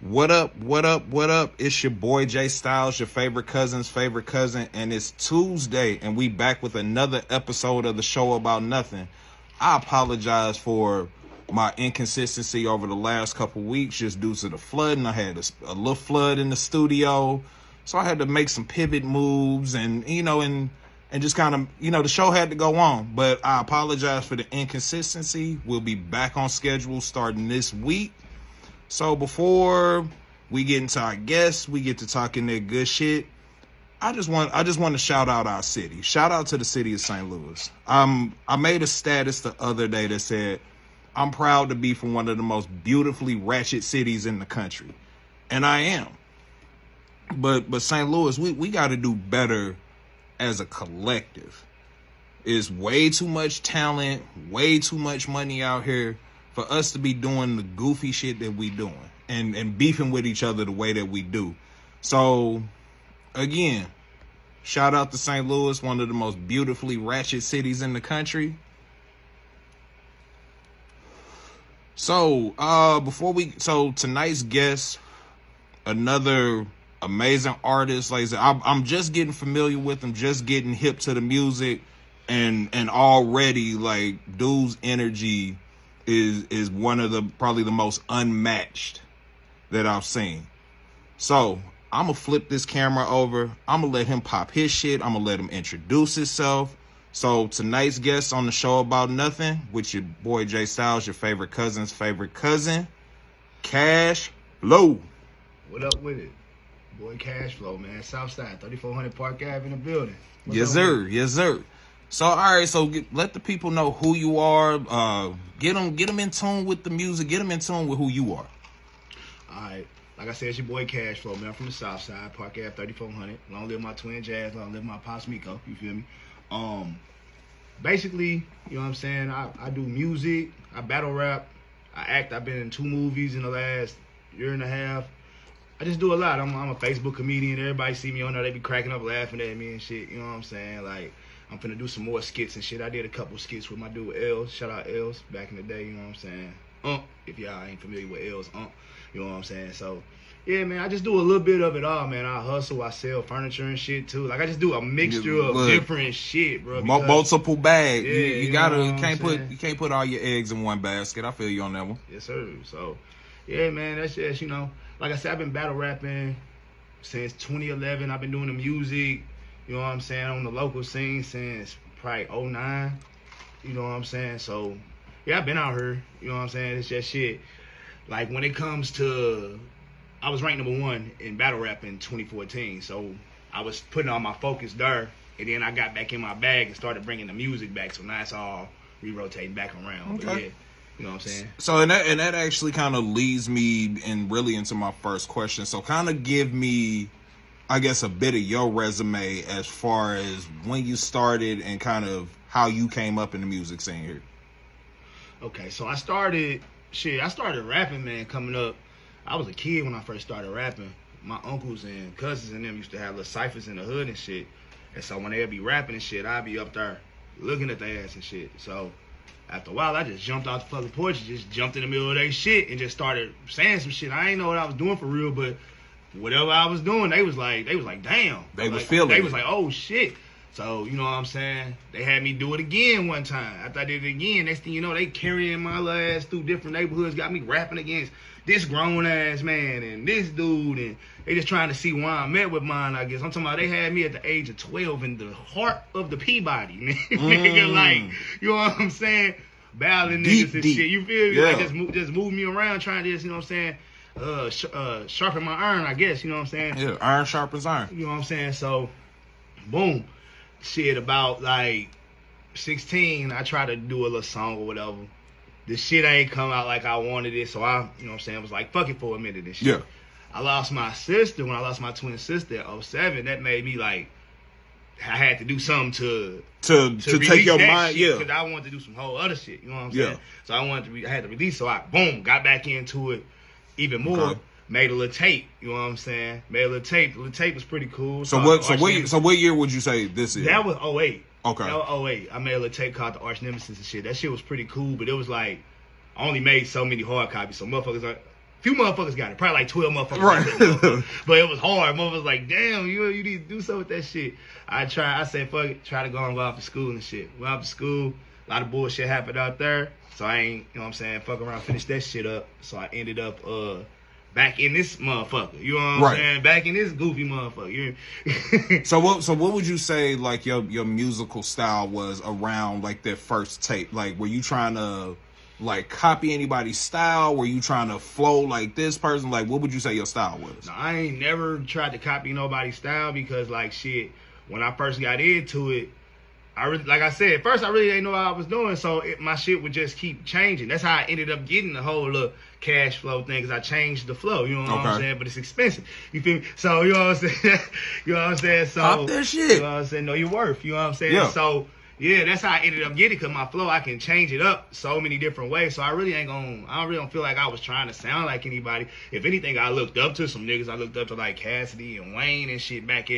What up, what up, what up? It's your boy Jay Styles, your favorite cousin's favorite cousin, and it's Tuesday, and we back with another episode of the show about nothing. I apologize for my inconsistency over the last couple weeks just due to the flooding. I had a little flood in the studio, so I had to make some pivot moves and just kind of, the show had to go on. But I apologize for the inconsistency. We'll be back on schedule starting this week. So before we get into our guests, we get to talking that good shit. I just want to shout out our city. Shout out to the city of St. Louis. I made a status the other day that said I'm proud to be from one of the most beautifully ratchet cities in the country, and I am. But St. Louis, we got to do better as a collective. It's way too much talent, way too much money out here for us to be doing the goofy shit that we doing and beefing with each other the way that we do. So, again, shout out to St. Louis, one of the most beautifully ratchet cities in the country. So, tonight's guest, another amazing artist. Like I said, I'm just getting familiar with him, just getting hip to the music, and already, like, dude's energy is one of the probably the most unmatched that I've seen. So I'm gonna flip this camera over. I'm gonna let him pop his shit. I'm gonna let him introduce himself. So tonight's guest on the show about nothing with your boy Jay Styles, your favorite cousin's favorite cousin, Cash Flow. What up with it? Boy Cash Flow, man. Southside, 3400 Park Ave in the building. Yes, sir. Yes, sir. So, all right, so let the people know who you are. Get them in tune with the music. Get them in tune with who you are. All right. Like I said, it's your boy Cash Flow, man. I'm from the South Side, Park Ave, 3400. Long live my twin Jazz. Long live my Pops Miko. You feel me? Basically, you know what I'm saying? I do music. I battle rap. I act. I've been in 2 movies in the last year and a half. I just do a lot. I'm a Facebook comedian. Everybody see me on there. They be cracking up laughing at me and shit. You know what I'm saying? Like, I'm finna do some more skits and shit. I did a couple skits with my dude Els. Shout out Els back in the day, you know what I'm saying? If y'all ain't familiar with Els, you know what I'm saying? So, yeah, man, I just do a little bit of it all, man. I hustle, I sell furniture and shit, too. Like, I just do a mixture of different shit, bro. Multiple bags. Yeah, you can't put all your eggs in one basket. I feel you on that one. Yes, sir. So, yeah, man, that's just, like I said, I've been battle rapping since 2011. I've been doing the music, you know what I'm saying, on the local scene since probably 09. You know what I'm saying? So, yeah, I've been out here. You know what I'm saying? It's just shit. Like, when it comes to, I was ranked #1 in battle rap in 2014. So, I was putting all my focus there. And then I got back in my bag and started bringing the music back. So, now it's all re-rotating back around. Okay. But, yeah. You know what I'm saying? So, and that actually kind of leads me into my first question. So, kind of give me, I guess, a bit of your resume as far as when you started and kind of how you came up in the music scene here. Okay, so I started rapping, man, coming up. I was a kid when I first started rapping. My uncles and cousins and them used to have little ciphers in the hood and shit. And so when they'd be rapping and shit, I'd be up there looking at their ass and shit. So after a while, I just jumped out the fucking porch and just jumped in the middle of their shit and just started saying some shit. I ain't know what I was doing for real, but whatever I was doing, they was like, damn. They was feeling it. They was like, oh shit. So, you know what I'm saying? They had me do it again one time. After I did it again, next thing you know, they carrying my little ass through different neighborhoods, got me rapping against this grown ass man and this dude, and they just trying to see why I'm at with mine, I guess. I'm talking about they had me at the age of 12 in the heart of the Peabody, man. Nigga, like, you know what I'm saying? Battling niggas and shit. You feel me? Yeah. Like, just move me around, trying to just, you know what I'm saying? Sharpen my iron, I guess, you know what I'm saying? Yeah, iron sharpens iron. You know what I'm saying? So, boom. Shit, about like 16, I tried to do a little song or whatever. The shit ain't come out like I wanted it, so I, you know what I'm saying, was like, fuck it for a minute and shit. Yeah. I lost my sister when I lost my twin sister at 07. That made me like, I had to do something to take your mind, yeah. Because I wanted to do some whole other shit, you know what I'm saying? Yeah. So I had to release, so I, boom, got back into it even more. Okay. Made a little tape, you know what I'm saying? Made a little tape. The little tape was pretty cool. So what year would you say this is? That was 08. Okay. That was 08. I made a little tape called The Arch Nemesis and shit. That shit was pretty cool, but it was like, I only made so many hard copies. So motherfuckers Few motherfuckers got it. Probably like 12 motherfuckers. Right. But it was hard. Motherfuckers like, damn, you need to do something with that shit. I said, fuck it. Try to go and go off to school and shit. Went off to school. A lot of bullshit happened out there. So I ain't, you know what I'm saying, fuck around, finish that shit up. So I ended up back in this motherfucker. You know what I'm saying? Back in this goofy motherfucker. So what would you say like your musical style was around like that first tape? Like were you trying to like copy anybody's style? Were you trying to flow like this person? Like what would you say your style was? No, I ain't never tried to copy nobody's style because like shit, when I first got into it, like I said, at first I really didn't know what I was doing, so my shit would just keep changing. That's how I ended up getting the whole little cash flow thing, because I changed the flow, you know what I'm saying? But it's expensive, you feel me? So, you know what I'm saying? You know what I'm saying? So, pop that shit. You know what I'm saying? Know your worth, you know what I'm saying? Yeah. So, yeah, that's how I ended up getting it, because my flow, I can change it up so many different ways. So I really don't feel like I was trying to sound like anybody. If anything, I looked up to some niggas. I looked up to like Cassidy and Wayne and shit back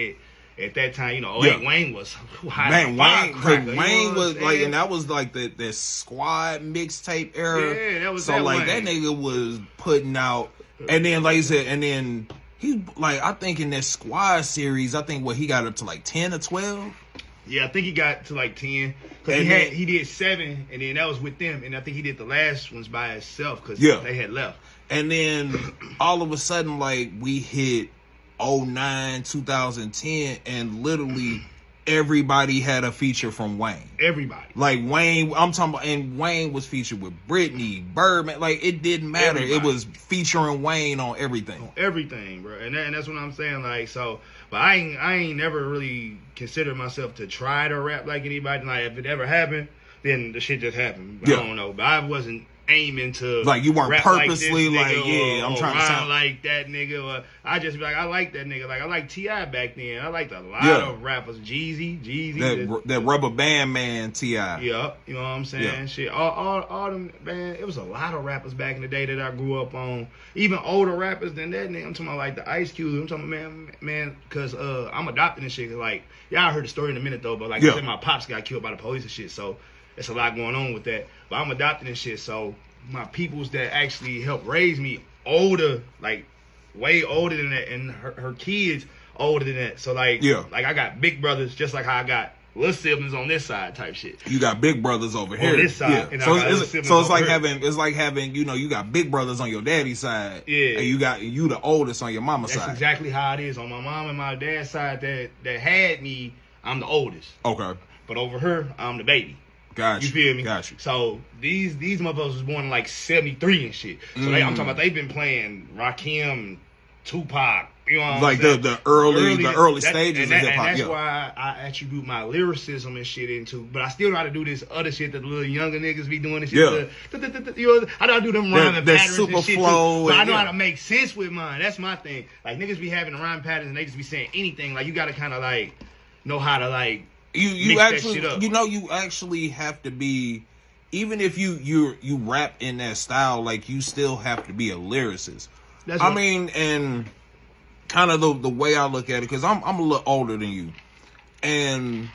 at that time, you know, Wayne was hot. Man, Wayne was like, and that was like the Squad mixtape era. Yeah, that was so that like Wayne. that nigga was putting out, and then like I said, and then he like I think in that Squad series, I think he got up to like 10 or 12. Yeah, I think he got to like 10 because he did 7, and then that was with them, and I think he did the last ones by himself because they had left. And then all of a sudden, like we hit 09, 2010, and literally everybody had a feature from Wayne. Everybody. Like Wayne, I'm talking about, and Wayne was featured with Britney, Birdman. Like it didn't matter. Everybody. It was featuring Wayne on everything. On everything, bro. And that's what I'm saying. Like so, but I ain't never really considered myself to try to rap like anybody. Like if it ever happened, then the shit just happened. I don't know, but I wasn't aiming to like you weren't purposely like I'm trying to sound like that nigga, or I just be like I like that nigga, like I like T.I. back then. I liked a lot of rappers, Jeezy, that Rubber Band Man T.I. Yeah, you know what I'm saying? Shit, all them, man. It was a lot of rappers back in the day that I grew up on. Even older rappers than that nigga. I'm talking about like the Ice Cube. I'm talking about man, because I'm adopting this shit. Like y'all heard the story in a minute though, but like I said, my pops got killed by the police and shit, so. It's a lot going on with that. But I'm adopting this shit, so my peoples that actually helped raise me older, like way older than that, and her kids older than that. So like I got big brothers just like how I got little siblings on this side type shit. You got big brothers over here. On this side. And so it's like having, you know, you got big brothers on your daddy's side. Yeah. And you the oldest on your mama's side. That's exactly how it is. On my mom and my dad's side that had me, I'm the oldest. Okay. But over her, I'm the baby. Gotcha. You feel me? Gotcha. So these motherfuckers was born in like 73 and shit. So I'm talking about they've been playing Rakim, Tupac, you know what like I'm saying? the early stages of hip hop. And that's why I attribute my lyricism and shit into. But I still know how to do this other shit that the little younger niggas be doing and shit. You know, I know how to do them rhyming patterns super and shit flow too. But I know how to make sense with mine. That's my thing. Like niggas be having the rhyme patterns and they just be saying anything. Like you gotta kinda like know how to like You actually, you know, you actually have to be, even if you rap in that style, like you still have to be a lyricist. I mean, and kind of the way I look at it, because I'm a little older than you, and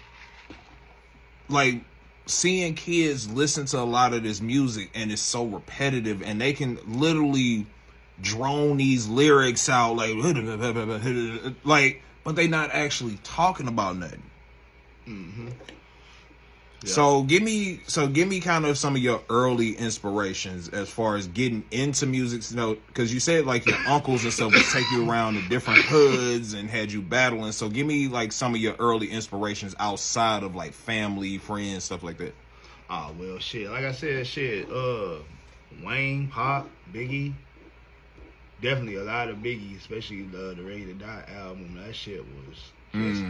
like seeing kids listen to a lot of this music, and it's so repetitive, and they can literally drone these lyrics out like, but they not actually talking about nothing. Mm-hmm. Yeah. So give me kind of some of your early inspirations as far as getting into music, you know, because you said like your uncles and stuff would take you around to different hoods and had you battling. So give me like some of your early inspirations outside of like family, friends, stuff like that. Oh well, shit. Like I said, Wayne, Pop, Biggie. Definitely a lot of Biggie, especially the Ready to Die album. That shit was just,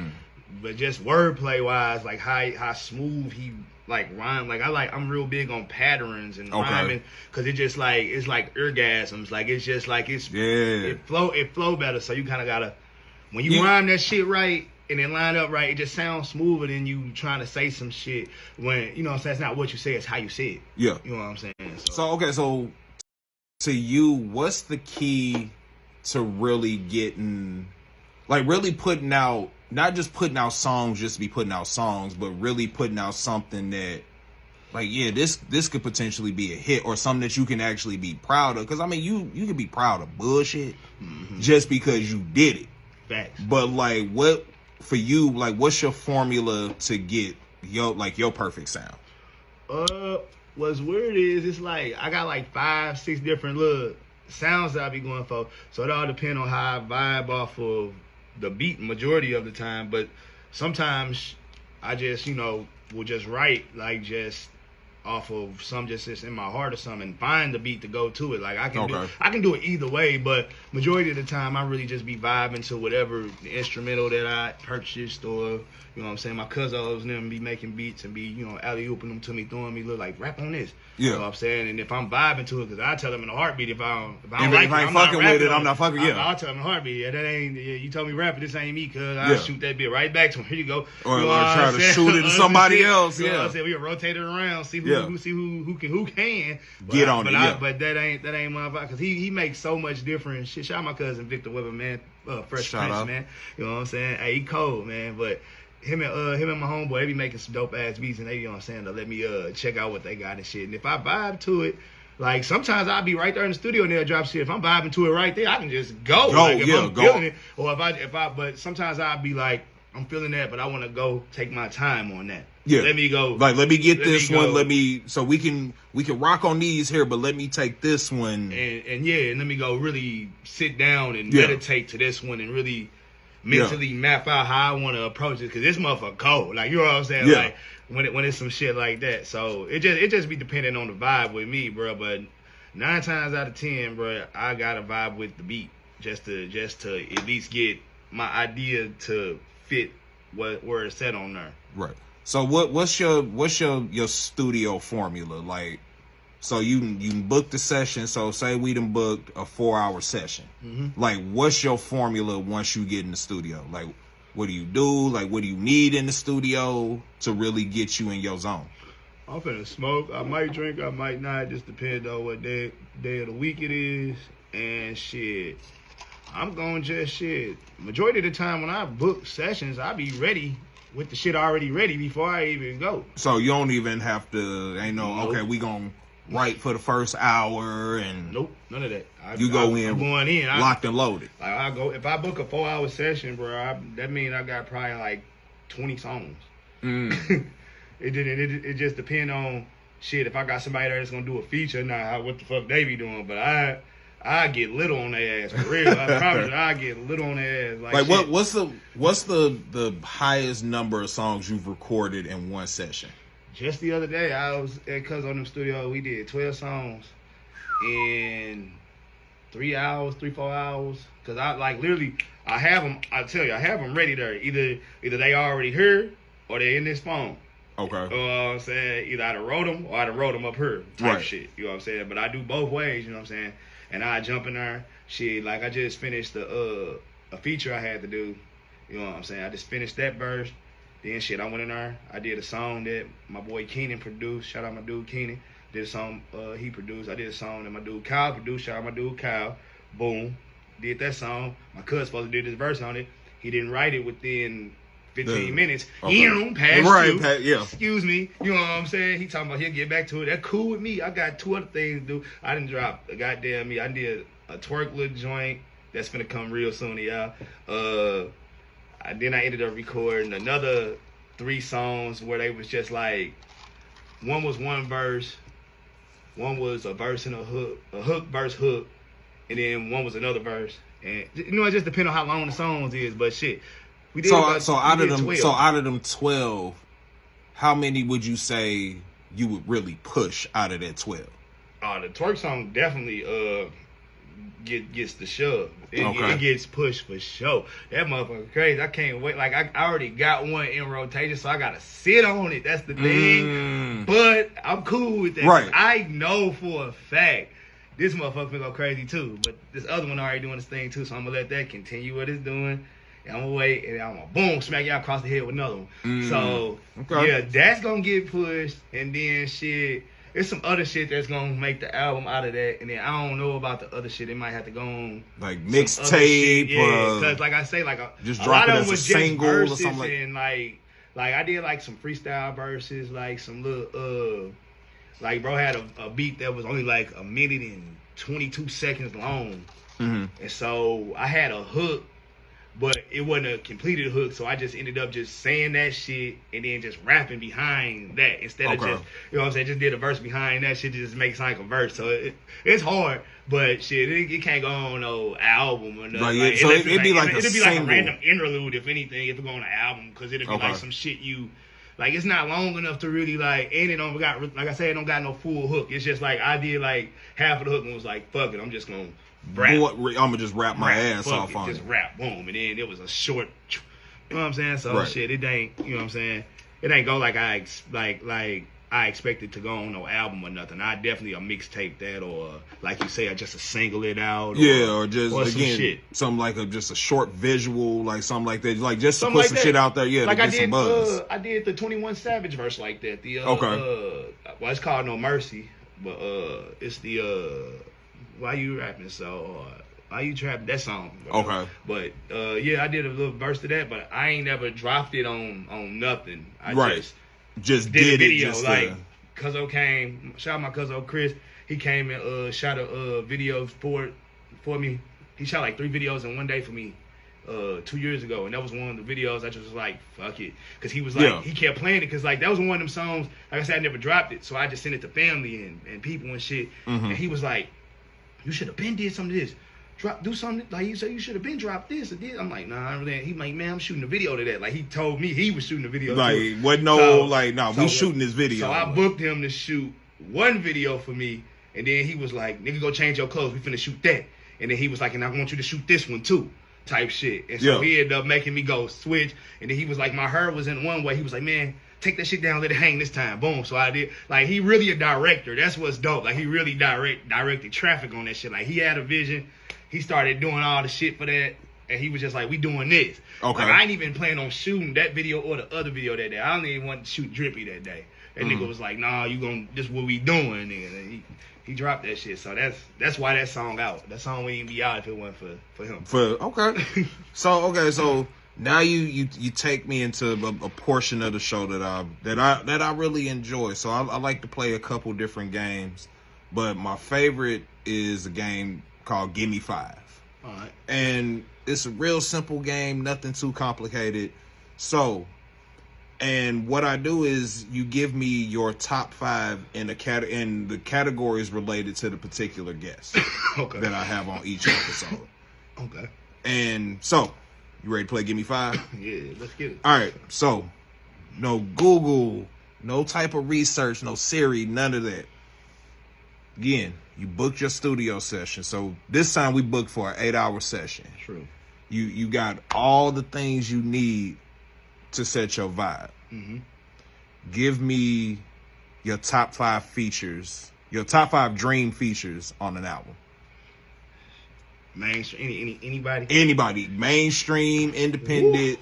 but just wordplay wise, like how smooth he like rhyme. Like I'm real big on patterns and rhyming, cause it just like it's like orgasms. Like it's just like it flow better. So you kind of gotta when you rhyme that shit right and then line up right, it just sounds smoother than you trying to say some shit when you know what I'm saying. It's not what you say, it's how you say it. Yeah, you know what I'm saying. So to you, what's the key to really getting, like really putting out, not just putting out songs just to be putting out songs, but really putting out something that like, yeah, this could potentially be a hit or something that you can actually be proud of. Because I mean, you can be proud of bullshit just because you did it. Facts. But like, what for you? Like, what's your formula to get your perfect sound? What's weird is it's like I got like 5-6 different little sounds that I be going for. So it all depends on how I vibe off of the beat majority of the time. But sometimes I just, will just write like just off of some just in my heart or something and find the beat to go to it. Like I can do it either way, but majority of the time I really just be vibing to whatever the instrumental that I purchased, or my cousins and them be making beats and be, alley-ooping them to me, throwing me, look like, rap on this. Yeah. You know what I'm saying? And if I'm vibing to it, because I tell them in a heartbeat, if I don't like it, I'm fucking not with it, I'm not fucking, I'll tell them in a heartbeat, yeah, that ain't, you told me rap, this ain't me, cuz I'll shoot that bit right back to him. Here you go. Or try to shoot it to somebody else, You know what I'm saying? We can rotate it around, see who can. But get on it, but that ain't my vibe, because he makes so much different shit. Shout out my cousin Victor Weber, man. Fresh Prince, man. You know what I'm saying? Hey, he cold, man, but him and my homeboy, they be making some dope ass beats, and they, you know what I'm saying, to let me check out what they got and shit. And if I vibe to it, like sometimes I'll be right there in the studio and they'll drop shit. If I'm vibing to it right there, I can just go. Like if I'm feeling it, or but sometimes I'll be like, I'm feeling that, but I want to go take my time on that. Yeah, let me go. Like, let me get this one. So we can rock on these here, but let me take this one. And let me go really sit down and meditate to this one and really mentally map out how I want to approach it, because this motherfucker cold. Like, you know what I'm saying? Like when it's some shit like that. So it just be depending on the vibe with me, bro. But 9 times out of 10, bro, I gotta vibe with the beat just to at least get my idea to fit where it's set on there. Right. So what's your studio formula? Like, so you book the session. So say we done booked a 4-hour session. Mm-hmm. Like, what's your formula once you get in the studio? Like, what do you do? Like, what do you need in the studio to really get you in your zone? I'm finna smoke. I might drink. I might not. Just depends on what day of the week it is. And shit, I'm going just shit. Majority of the time when I book sessions, I be ready with the shit already ready before I even go. So you don't even have to, okay, we gonna write for the first hour and... Nope, none of that. I'm going in, locked and loaded. Like if I book a 4-hour session, bro, that means I got probably like 20 songs. It just depend on shit. If I got somebody there that's gonna do a feature, what the fuck they be doing, but I get little on their ass, for real. I promise you, I get little on their ass. Like what's the highest number of songs you've recorded in one session? Just the other day, I was at Cuz on them studio. We did 12 songs in 3 hours, 4 hours. Cause I literally, I have them. I tell you, I have them ready there. Either they already here or they in this phone. Okay. You know what I'm saying? Either I wrote them or I wrote them up here type shit. You know what I'm saying? But I do both ways. You know what I'm saying? And I jump in there, shit, like I just finished a feature I had to do. You know what I'm saying? I just finished that verse. Then shit, I went in there. I did a song that my boy Keenan produced. Shout out my dude Keenan. Did a song he produced. I did a song that my dude Kyle produced. Shout out my dude Kyle. Boom. Did that song. My cousin supposed to do this verse on it. He didn't write it within 15 minutes. Okay. Past you. Excuse me. You know what I'm saying? He talking about he'll get back to it. That cool with me. I got 2 other things to do. I didn't drop a goddamn me. I did a twerk little joint that's gonna come real soon to y'all. Then I ended up recording another 3 songs where they was just like, one was one verse, one was a verse and a hook, verse, hook, and then one was another verse. And it just depends on how long the songs is, but shit. We did out of them 12, how many would you say you would really push out of that 12? The twerk song definitely gets the shove. It gets pushed for sure. That motherfucker crazy. I can't wait. Like I already got one in rotation, so I gotta sit on it. That's the thing. But I'm cool with that. Right. I know for a fact this motherfucker finna go crazy too. But this other one already doing this thing too, so I'm gonna let that continue what it's doing. And I'm gonna wait, and I'm gonna boom, smack y'all across the head with another one. So yeah, that's gonna get pushed, and then shit. There's some other shit that's gonna make the album out of that, and then I don't know about the other shit. It might have to go on like mixtape, because like I say, like just a drop lot it of as them was a single just verses or something. And like I did like some freestyle verses, like some little Like, bro had a beat that was only like a minute and 22 seconds long. Mm-hmm. And so I had a hook, but it wasn't a completed hook, so I just ended up just saying that shit and then just rapping behind that instead of just, you know what I'm saying, just did a verse behind that shit to just make it sound like a verse. So it's hard, but shit, it can't go on no album or nothing. Like, so it'd be like it'd be like a random interlude, if anything, if it go on an album, because it'd be like some shit you, like, it's not long enough to really, like, and it don't got, like I said, it don't got no full hook. It's just like I did like half of the hook and was like, fuck it, I'm just gonna rap. I'm gonna just rap my ass off on it. Just rap, boom, and then it was a short. You know what I'm saying? So shit, it ain't. You know what I'm saying? It ain't go like I expected to go on no album or nothing. I definitely a mixtape that, or like you say, just a single it out. Or just or again some shit. Something like just a short visual, like something like that, like just to put some shit out there. Yeah, like to get some buzz. I did the 21 Savage verse like that. The well, it's called No Mercy, but it's the Why You Rapping So? Why You Trapping? That song. Bro. Okay. But yeah, I did a little verse to that, but I ain't never dropped it on nothing. I just did a video, it just like Cuzzo came. Shout out my Cuzzo Chris. He came and shot a video for me. He shot like 3 videos in one day for me 2 years ago, and that was one of the videos I just was like, fuck it, because he was like, he kept playing it, because like that was one of them songs, like I said, I never dropped it, so I just sent it to family and people and shit, and he was like, you should have been did some of this, do something, like he said, you should have been dropped this or this. I'm like, nah, I really. He like, man, I'm shooting a video to that. Like, he told me he was shooting a video. Like, what? No, we shooting this video. So I booked him to shoot one video for me, and then he was like, nigga, go change your clothes. We finna shoot that. And then he was like, and I want you to shoot this one too, type shit. And so he ended up making me go switch. And then he was like, my hair was in one way. He was like, man, take that shit down, let it hang this time. Boom. So I did. Like, he really a director. That's what's dope. Like, he really directed traffic on that shit. Like, he had a vision. He started doing all the shit for that, and he was just like, we doing this. Okay. Like, I ain't even planning on shooting that video or the other video that day. I don't even want to shoot Drippy that day. That nigga was like, nah, this what we doing, nigga. And he dropped that shit. So that's why that song out. That song wouldn't even be out if it wasn't for him. So now you take me into a portion of the show that I really enjoy. So I like to play a couple different games, but my favorite is a game called Gimme 5. All right. And it's a real simple game, nothing too complicated. So, and what I do is you give me your top 5 in the categories related to the particular guest that I have on each episode. Okay. And so, you ready to play Gimme 5? Yeah, let's get it. All right. So, no Google, no type of research, no Siri, none of that. Again, you booked your studio session. So this time we booked for an 8-hour session. True. You got all the things you need to set your vibe. Mm-hmm. Give me your top 5 features, your top 5 dream features on an album. Mainstream, anybody? Anybody, mainstream, independent.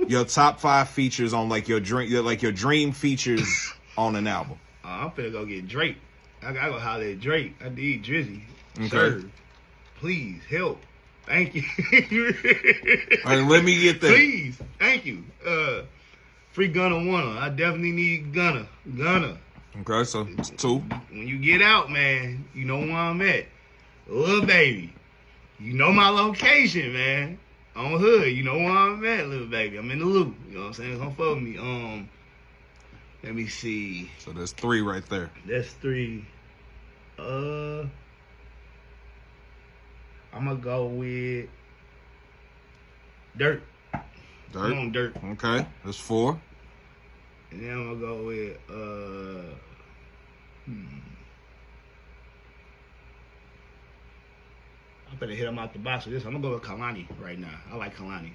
Your top 5 features on your dream features on an album. I'm finna go get Drake. I gotta go holler at Drake. I need Drizzy. Okay. Sir, please help. Thank you. All right, let me get that. Please, thank you. Free Gunna Wanna. I definitely need Gunna. Okay, so it's 2. When you get out, man, you know where I'm at. Little baby, you know my location, man. On Hood, you know where I'm at, little baby. I'm in the loop. You know what I'm saying? Don't fuck with me. Let me see. So there's 3 right there. That's 3. I'm gonna go with Dirt. Dirt. I'm on Dirt. Okay, that's 4. And then I'm gonna go with I better hit him out the box with this. I'm gonna go with Kalani right now. I like Kalani.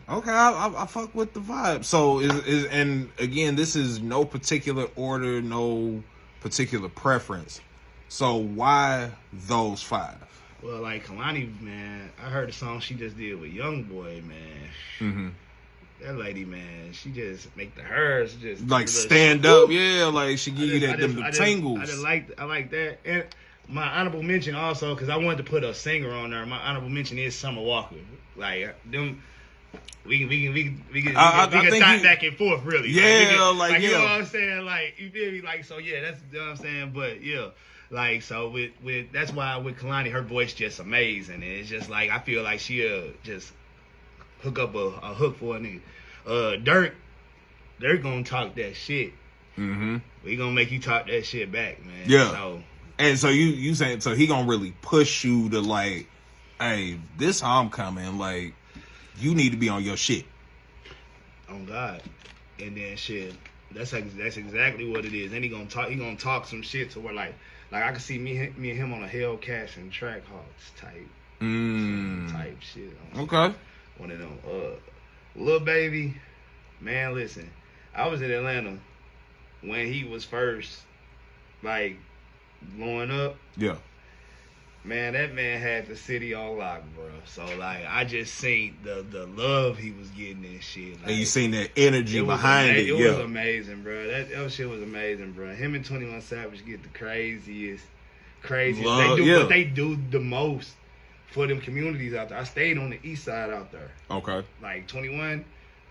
Okay, I fuck with the vibe. So is and again, this is no particular order, no particular preference. So why those 5? Well, like Kalani, man, I heard the song she just did with YoungBoy, man. Mm-hmm. That lady, man, she just make the hers just like stand up, yeah, like she give you them tingles. I like that. And my honorable mention also, because I wanted to put a singer on there. My honorable mention is Summer Walker. Like them We can I talk think back and forth, really. Yeah, you know what I'm saying? Like, you feel me? Like, so yeah, that's, you know what I'm saying? But yeah, like, so with that's why with Kalani, her voice just amazing. And it's just like, I feel like she'll just hook up a hook for a nigga. Dirk gonna talk that shit. Mm-hmm. We gonna make you talk that shit back, man. Yeah. So, and so you saying, so he gonna really push you to like, hey, this homecoming, like, you need to be on your shit. On God. And then shit, that's exactly what it is. And he gonna talk some shit to where like I can see me and him on a Hellcats and Trackhawks type shit. Okay. One of them. Lil Baby, man, listen. I was in Atlanta when he was first like blowing up. Yeah. Man, that man had the city on lock, bro. So like, I just seen the love he was getting and shit. Like, and you seen that energy behind it. It was amazing, bro. That shit was amazing, bro. Him and 21 Savage get the craziest. Love, but they do the most for them communities out there. I stayed on the east side out there. Okay. Like 21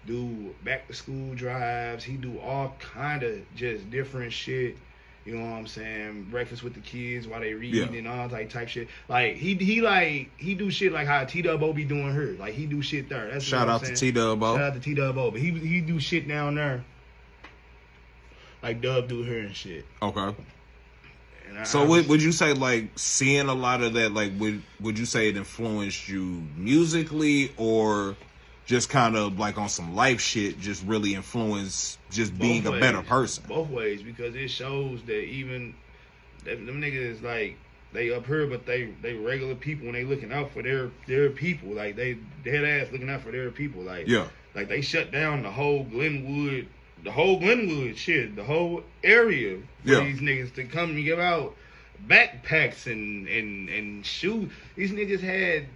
do back to school drives. He do all kind of just different shit. You know what I'm saying? Breakfast with the kids while they reading and all type shit. Like he do shit like how T-Dub-O be doing her. Like he do shit there. That's Shout out to T-Dub-O. Shout out to T-Dub-O. But he do shit down there. Like Dub do her and shit. Okay. So would you say like seeing a lot of that, like would you say it influenced you musically or just kind of like on some life shit, just really influence just being a better person? Both ways, because it shows that even them niggas like they up here, but they regular people and they looking out for their people. Like they dead ass looking out for their people. Like like they shut down the whole Glenwood shit, the whole area for these niggas to come and give out backpacks and shoes. These niggas had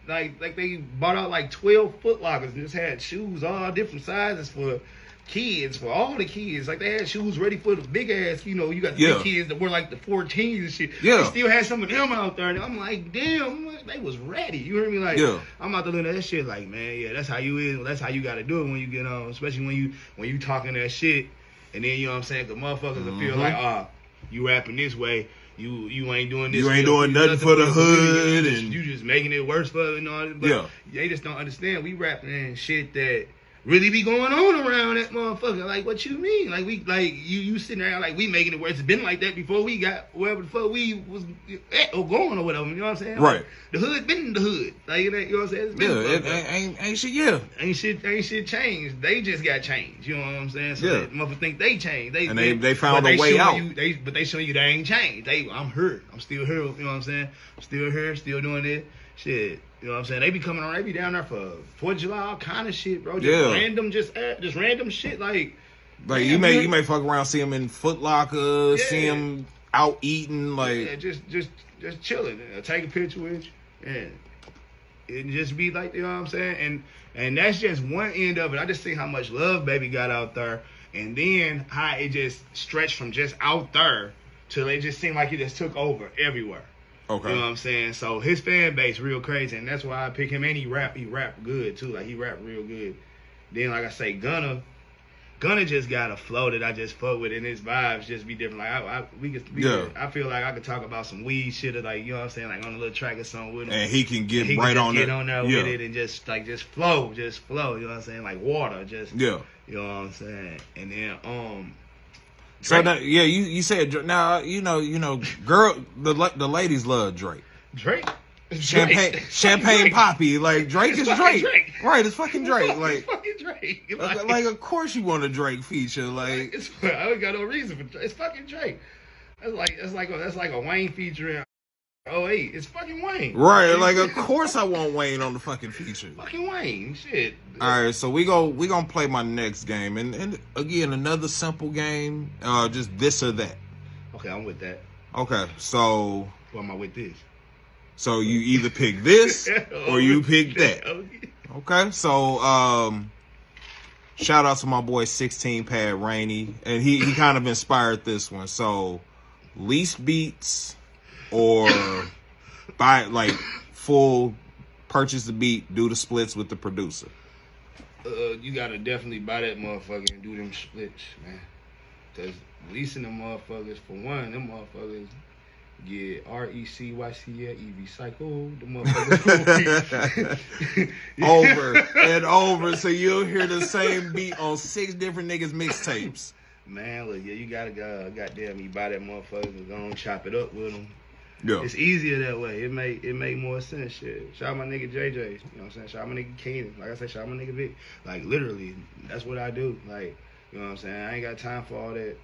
like they bought out like 12 Foot Lockers and just had shoes all different sizes for kids, for all the kids. Like they had shoes ready for the big ass, you know, you got the big kids that were like the 14s and shit. They still had some of them out there and I'm like, damn, they was ready. You hear me? Like I'm out there looking at that shit like, man, that's how you is. That's how you gotta do it when you get on, especially when you talking that shit and then you know what I'm saying, cause motherfuckers will feel like, you rapping this way. You ain't doing this. You ain't doing nothing for the hood, and you just making it worse for but they just don't understand. We rapping and shit that really be going on around that motherfucker. Like, what you mean? Like you sitting there like we making it worse. It's been like that before we got wherever the fuck we was at or going or whatever. You know what I'm saying? Right. Like, the hood been in the hood. Like, you know what I'm saying? It's been ain't shit. Ain't shit changed. They just got changed. You know what I'm saying? So that motherfucker think they changed. They found a way out. But they show you they ain't changed. I'm here. I'm still here. You know what I'm saying? I'm still here. Still doing it. Shit. You know what I'm saying? They be coming on. They be down there for 4th of July, all kind of shit, bro. Just random shit. Like you may fuck around, see them in Foot Locker, see them out eating, like just chilling. Take a picture with you, and just be like, you know what I'm saying? And that's just one end of it. I just see how much love Baby got out there, and then how it just stretched from just out there till it just seemed like it just took over everywhere. Okay. You know what I'm saying? So his fan base real crazy, and that's why I pick him. And he rap good too. Like he rap real good. Then like I say, Gunna just got a flow that I just fuck with, and his vibes just be different. Like I feel like I could talk about some weed shit, or like, you know what I'm saying, like on a little track or something with him, and he can get right on there with it, and just flow. You know what I'm saying, like water, You know what I'm saying, and then So that, you said now you know girl the ladies love Drake. Champagne Poppy, like Drake is Drake. Right? It's fucking Drake. Like it's fucking Drake. Like of course you want a Drake feature. Like I ain't got no reason for Drake. It's fucking Drake. That's like a Wayne feature. Oh, hey, it's fucking Wayne. Right, like of course I want Wayne on the fucking feature. Fucking Wayne, shit. All right, so we gonna play my next game, and again another simple game, just this or that. Okay, I'm with that. Okay, so. Or am I with this? So you either pick this or you pick that. Okay, so shout out to my boy 16 Pad Rainey, and he kind of inspired this one. So least beats. Or buy full purchase the beat, do the splits with the producer. You gotta definitely buy that motherfucker and do them splits, man. Cause leasing them motherfuckers, for one, them motherfuckers get RECYCLE recycle. The motherfuckers over and over, so you'll hear the same beat on 6 different niggas mixtapes. Man, look, yeah, you gotta go. Goddamn, you buy that motherfucker and go and chop it up with them. Yeah. It's easier that way. It make more sense. Shit. Shout out my nigga JJ. You know what I'm saying? Shout out my nigga Keenan. Like I said, shout out my nigga Vic. Like literally, that's what I do. Like, you know what I'm saying? I ain't got time for all that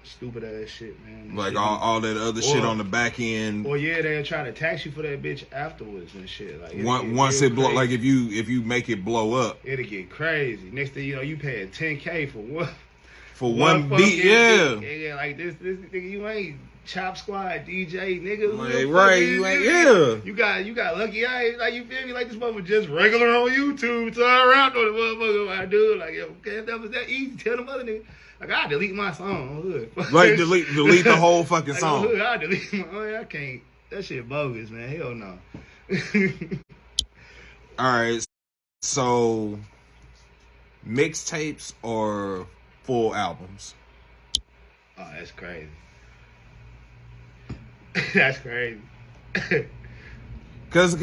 stupid ass shit, man. Like shit, all that other shit on the back end. Or yeah, they'll try to tax you for that bitch afterwards and shit. Like once it blow, like if you make it blow up, it'll get crazy. Next thing you know, you paying $10K for what? For one beat, yeah. Yeah, like this nigga, you ain't Chop Squad DJ, nigga. Like, right, you ain't, yeah. You got lucky. I ain't, like, you feel me? Like, this motherfucker just regular on YouTube. So I around on the motherfucker I do. Like, okay, if that was that easy, tell them other niggas. Like, I delete my song on hood. Like, delete the whole fucking song. Hood, I delete my, I can't. That shit bogus, man. Hell no. All right. So, mixtapes or full albums? Oh, that's crazy. That's crazy. Cause and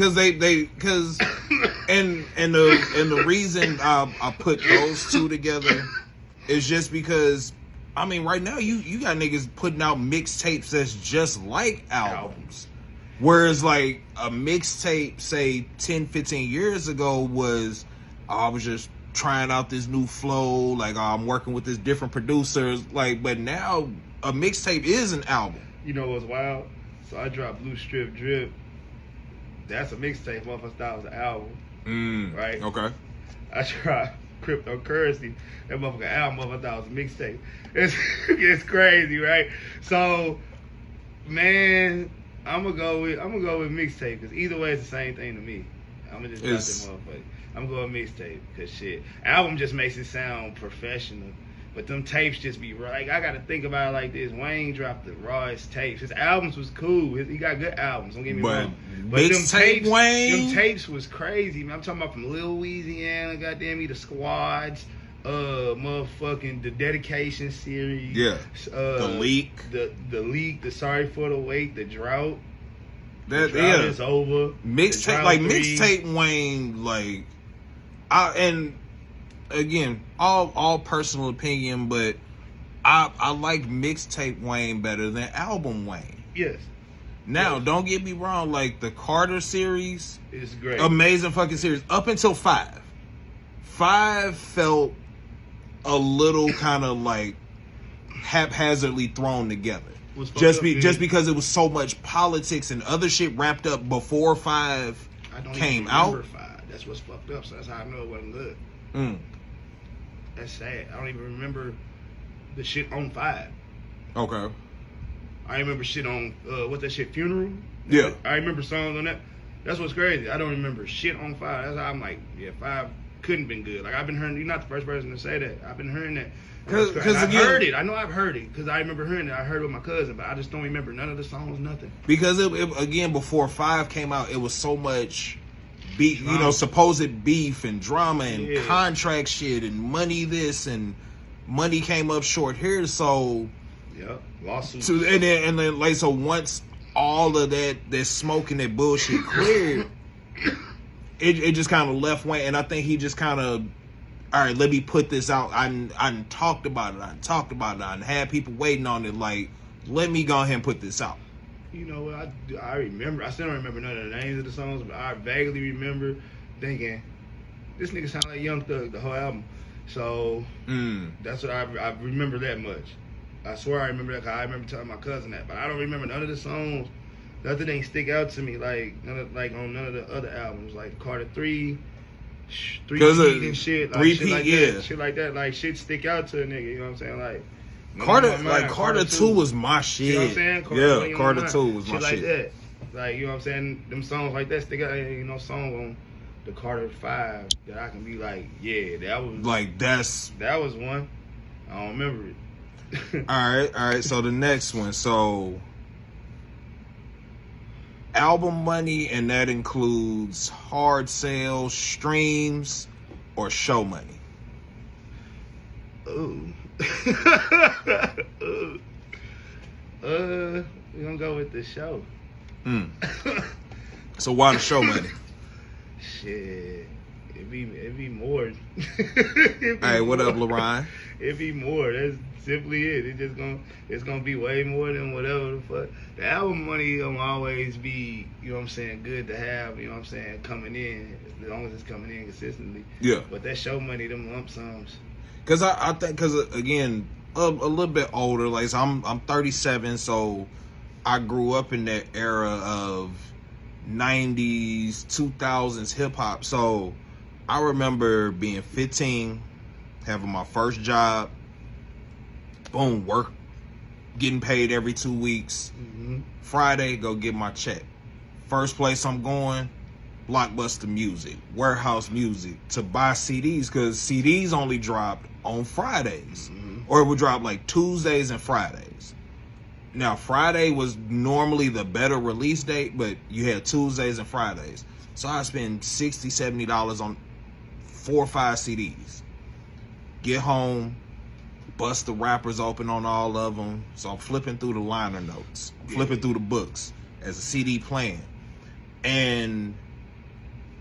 the reason I put those two together is just because, I mean, right now you got niggas putting out mixtapes that's just like albums. Whereas like a mixtape, say 10, 15 years ago was, I was just trying out this new flow, like I'm working with this different producers, like, but now a mixtape is an album. You know what's wild? So I dropped Blue Strip Drip. That's a mixtape. Motherfucker thought it was an album. Right? Okay. I dropped Cryptocurrency. That motherfucker album, motherfucker thought it was a mixtape. It's crazy, right? So, man, I'm gonna go with mixtape, because either way it's the same thing to me. I'm gonna just drop that motherfucker. I'm going mixtape, because shit, album just makes it sound professional. But them tapes just be like, I gotta think about it like this. Wayne dropped the rawest tapes. His albums was cool. He got good albums. Don't get me wrong. But them tapes, Wayne, them tapes was crazy, man. I'm talking about from Lil Louisiana, goddamn me, the Squads, motherfucking the Dedication series. Yeah. The Leak. The Leak. The Sorry for the Wait. The Drought. That the Drought is over. Mixtape, like 3. Mixtape Wayne, like, and again, all personal opinion, but I like mixtape Wayne better than album Wayne. Yes. Now, don't get me wrong, like the Carter series is great. Amazing fucking series. Up until 5. 5 felt a little kind of like haphazardly thrown together. Just because it was so much politics and other shit wrapped up before 5 came out. 5. That's what's fucked up. So that's how I know it wasn't good. That's sad. I don't even remember the shit on 5. Okay. I remember shit on what's that shit, Funeral? Yeah. I remember songs on that. That's what's crazy. I don't remember shit on 5. That's how I'm like, yeah, 5 couldn't been good. Like, I've been hearing, you're not the first person to say that. I've been hearing that. Because I've heard it. I know I've heard it because I remember hearing it. I heard it with my cousin, but I just don't remember none of the songs, nothing. Because it again, before 5 came out, it was so much beef, you know, supposed beef and drama and contract shit and money this and money came up short here. So lawsuits. And then like, so once all of that smoke and that bullshit cleared, it just kind of left Wayne, and I think he just kind of, all right, let me put this out. I talked about it. I had people waiting on it. Like, let me go ahead and put this out. You know what? I remember. I still don't remember none of the names of the songs, but I vaguely remember thinking, this nigga sound like Young Thug the whole album. So that's what I remember that much. I swear I remember that, because I remember telling my cousin that, but I don't remember none of the songs. Nothing ain't stick out to me like on none of the other albums, like Carter 3. 3P and shit, like 3P, shit like yeah, that, shit like that, like shit stick out to a nigga. You know what I'm saying? Like Carter 2 was my shit. You know what I'm saying? Carter 2 was my shit. Like that. Like, you know what I'm saying? Them songs like that stick out. You know, songs on the Carter 5 that I can be like, yeah, that was like that was one. I don't remember it. all right. So the next one. So album money, and that includes hard sales, streams, or show money? Ooh. Ooh. We're gonna go with the show. So why the show money? Shit. It'd be more. Hey, what up, LaRon? It'd be more. That's simply it. It's gonna be way more than whatever the fuck. The album money gonna always be, you know what I'm saying, good to have, you know what I'm saying, coming in, as long as it's coming in consistently. Yeah. But that show money, them lump sums. Cause I think, cause again, a little bit older, like so I'm 37, so I grew up in that era of 90s, 2000s hip hop. So I remember being 15, having my first job, boom, work, getting paid every 2 weeks. Mm-hmm. Friday, go get my check. First place I'm going, Blockbuster Music, Warehouse Music, to buy CDs, because CDs only dropped on Fridays. Mm-hmm. Or it would drop like Tuesdays and Fridays. Now, Friday was normally the better release date, but you had Tuesdays and Fridays. So I spend $60, $70 on 4 or 5 CDs. Get home, bust the wrappers open on all of them. So I'm flipping through the liner notes, flipping through the books as a CD playing. And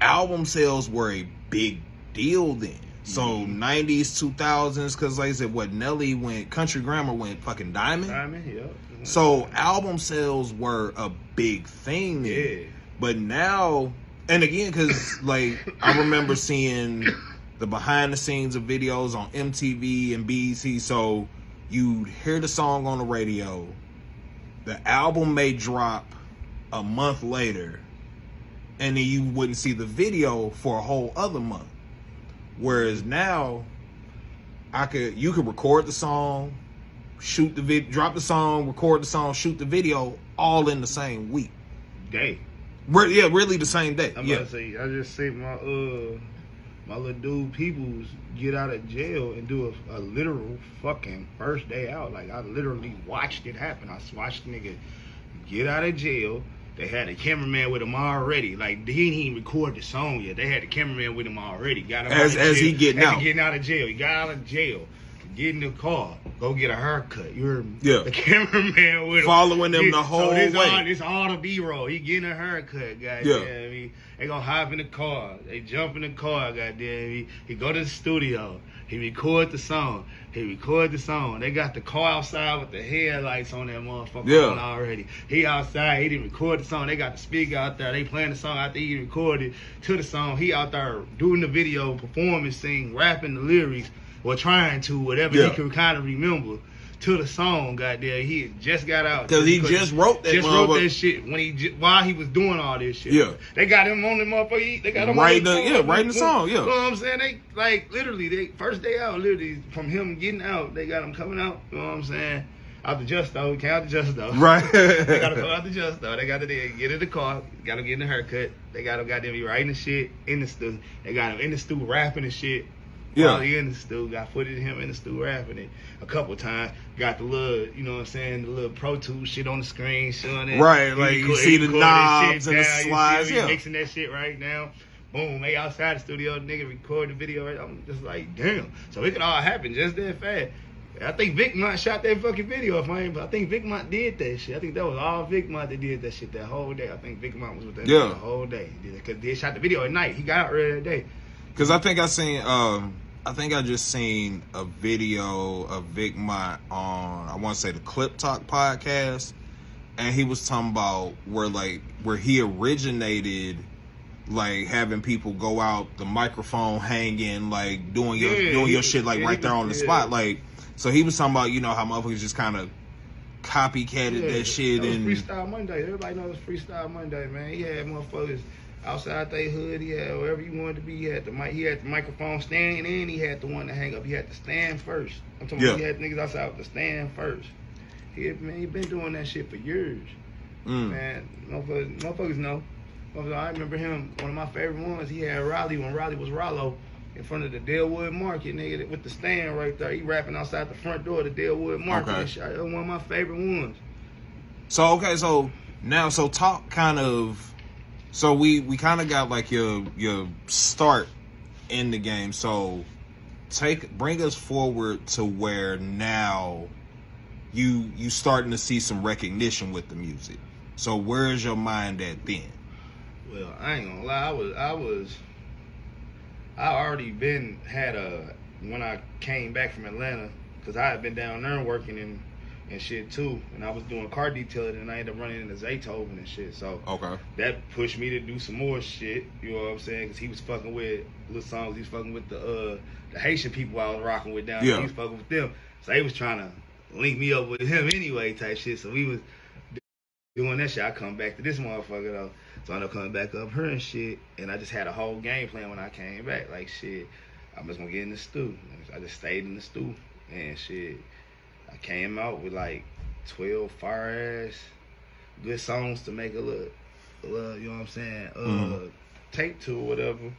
album sales were a big deal then. So 90s, 2000s, because like I said, what Nelly went, Country Grammar went fucking diamond. Diamond, yep. So album sales were a big thing then. Yeah. But now, and again, because like I remember seeing the behind the scenes of videos on MTV and BET. So you'd hear the song on the radio, the album may drop a month later, and then you wouldn't see the video for a whole other month. Whereas now, you could record the song, shoot the video, drop the song, record the song, shoot the video, all in the same week. Day. Yeah, really the same day. I'm Yeah. about to say, I just see my little dude Peoples get out of jail and do a literal fucking first day out. Like, I literally watched it happen. I watched the nigga get out of jail. They had a cameraman with him already. Like, he didn't even record the song yet. They had the cameraman with him already. Got him As he getting out. Getting out of jail. He got out of jail. Get in the car. Go get a haircut. You heard me? Yeah. The cameraman with him. Following them the whole way. This all the B-roll. He getting a haircut, goddamn. Yeah. I mean, they gonna hop in the car. They jump in the car, goddamn. He go to the studio. He record the song. They got the car outside with the headlights on that motherfucker on already. He outside. He didn't record the song. They got the speaker out there. They playing the song after he recorded to the song. He out there doing the video, performing, singing, rapping the lyrics, or trying to, whatever he can kind of remember to the song. Goddamn, he just got out Because he just wrote that. Wrote that shit while he was doing all this shit. Yeah, they got him on the motherfucker. They got him writing the song. Yeah, you know what I'm saying? They like literally, they first day out, literally from him getting out, they got him coming out. You know what I'm saying? Out the Justo, he came out the Justo. Right. They got to go out the Justo. They got to get in the car. Got to get in the haircut. They got him be writing the shit in the stew. They got him in the stew rapping the shit. Yeah. While he in the stew, got footage of him in the stew rapping it a couple times. Got the little, you know what I'm saying, the little Pro Tools shit on the screen showing it. Right, like you see the knobs and the slides. Yeah. Mixing that shit right now. Boom, they outside the studio, nigga record the video. Right, I'm just like, damn. So it could all happen just that fast. I think Vic Mont shot that fucking video. I think Vic Mont did that shit. I think that was all Vic Mont that did that shit that whole day. I think Vic Mont was with that the whole day. Because they shot the video at night. He got out early that day. Because I think I just seen a video of Vic Mont on, I want to say, the Clip Talk podcast, and he was talking about where he originated, like having people go out, the microphone hanging, like doing your shit like right there on the spot, like. So he was talking about, you know, how motherfuckers just kind of copycatted that shit. That was and Freestyle Monday. Everybody knows Freestyle Monday, man. He had motherfuckers outside their hood. He had wherever you wanted to be. He had the microphone stand, and he had the one to hang up. He had to stand first. I'm talking about he had niggas outside with the stand first. He been doing that shit for years. Man, motherfuckers know. I remember him, one of my favorite ones, he had Raleigh when Raleigh was Rollo. In front of the Dalewood Market, nigga, with the stand right there. He rapping outside the front door of the Dalewood Market. Okay. That was one of my favorite ones. So talk kind of. So we kind of got like your start in the game. So bring us forward to where now you starting to see some recognition with the music. So where's your mind at then? Well, I ain't gonna lie. I already when I came back from Atlanta, because I had been down there working and shit too, and I was doing car detailing, and I ended up running into Zaytoven and shit. So Okay. that pushed me to do some more shit. You know what I'm saying? Because he was fucking with little songs. He was fucking with the Haitian people I was rocking with down there. Yeah. He was fucking with them. So they was trying to link me up with him anyway, type shit. So we was doing that shit. I come back to this motherfucker though. So I ended up coming back up her and shit. And I just had a whole game plan when I came back. Like shit, I'm just gonna get in the stew. I just stayed in the stew and shit. I came out with like 12 fire ass good songs to make a little you know what I'm saying, tape to or whatever.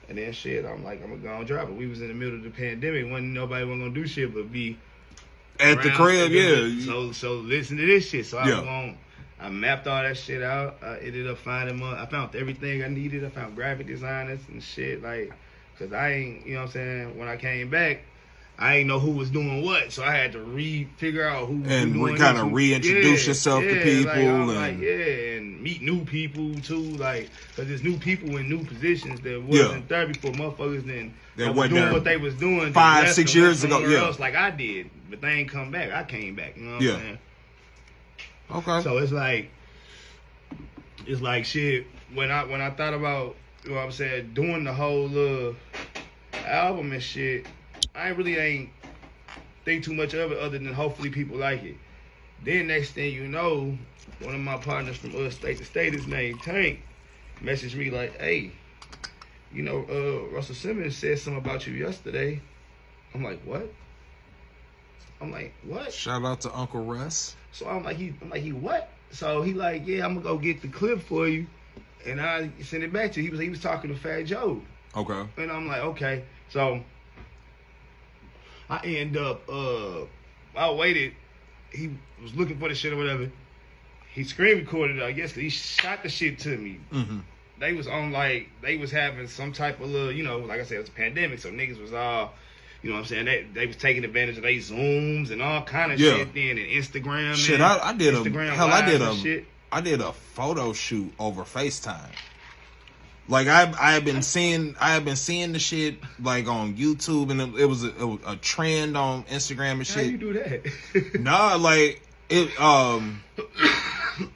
And then shit, I'm like, I'm gonna go and drop it. We was in the middle of the pandemic, nobody wasn't gonna do shit but be at the crib, yeah. So listen to this shit. So I mapped all that shit out. I ended up finding I found everything I needed. I found graphic designers and shit, like, cause I ain't, you know what I'm saying, when I came back, I ain't know who was doing what, so I had to figure out who was doing and kind of reintroduce yourself to people, and meet new people too, like, cause there's new people in new positions that wasn't there before, motherfuckers that was doing what they was doing 5-6 years ago, else, like I did, but they ain't come back. I came back, you know what I'm saying? Okay. So it's like shit. When I thought about, you know what I'm saying, doing the whole album and shit, I ain't think too much of it other than hopefully people like it. Then next thing you know, one of my partners from State to State, his name Tank, messaged me like, hey, you know, Russell Simmons said something about you yesterday. I'm like, what? Shout out to Uncle Russ. So I'm like, he what? So he like, yeah, I'm gonna go get the clip for you, and I send it back to you. He was talking to Fat Joe. Okay. And I'm like, okay. So I end up, I waited. He was looking for the shit or whatever. He screen recorded it, I guess, because he shot the shit to me. Mm-hmm. They was on, like, they was having some type of little, you know, like I said, it was a pandemic, so niggas was all, you know what I'm saying, they was taking advantage of they Zooms and all kind of shit then, and Instagram. Shit, and I did Instagram I did a photo shoot over FaceTime. Like I have been seeing the shit like on YouTube, and it was a trend on Instagram and shit. How you do that? Nah, like it.